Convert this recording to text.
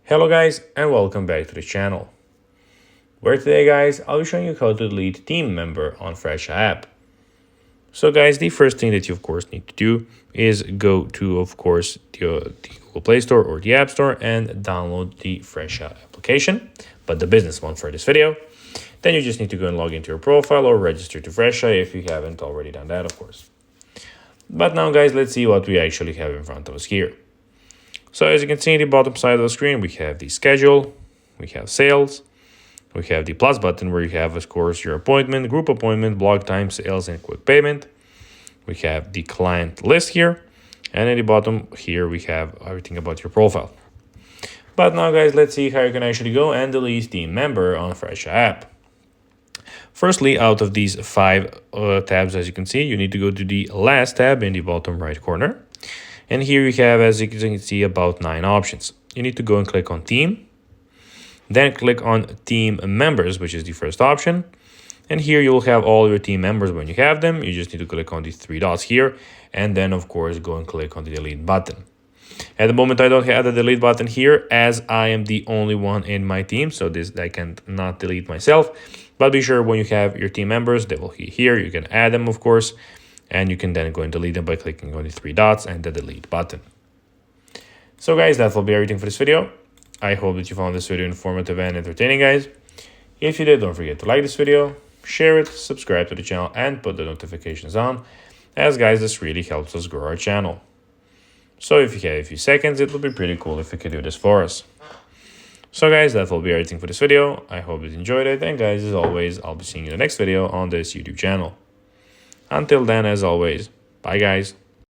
Hello guys and welcome back to the channel, where today guys I'll be showing you how to delete team member on Fresha app. So guys, the first thing that you of course need to do is go to of course the Google Play Store or the App Store and download the Fresha application, but the business one for this video. Then you just need to go and log into your profile or register to Fresha if you haven't already done that, of course. But now guys, let's see what we actually have in front of us here. So as you can see in the bottom side of the screen, we have the schedule, we have sales, we have the plus button where you have, of course, your appointment, group appointment, block time, sales, and quick payment. We have the client list here, and at the bottom here, we have everything about your profile. But now, guys, let's see how you can actually go and delete the member on Fresha app. Firstly, out of these five tabs, as you can see, you need to go to the last tab in the bottom right corner. And here you have, as you can see, about 9 options. You need to go and click on team, then click on team members, which is the first option. And here you'll have all your team members when you have them. You just need to click on the 3 dots here, and then of course go and click on the delete button. At the moment, I don't have the delete button here as I am the only one in my team, so I can not delete myself. But be sure when you have your team members, they will be here. You can add them, of course. And you can then go and delete them by clicking on the 3 dots and the delete button. So guys, that will be everything for this video. I hope that you found this video informative and entertaining, guys. If you did, don't forget to like this video, share it, subscribe to the channel, and put the notifications on, as guys, this really helps us grow our channel. So if you have a few seconds, it would be pretty cool if you could do this for us. So guys, that will be everything for this video. I hope you enjoyed it, and guys, as always, I'll be seeing you in the next video on this YouTube channel. Until then, as always, bye guys.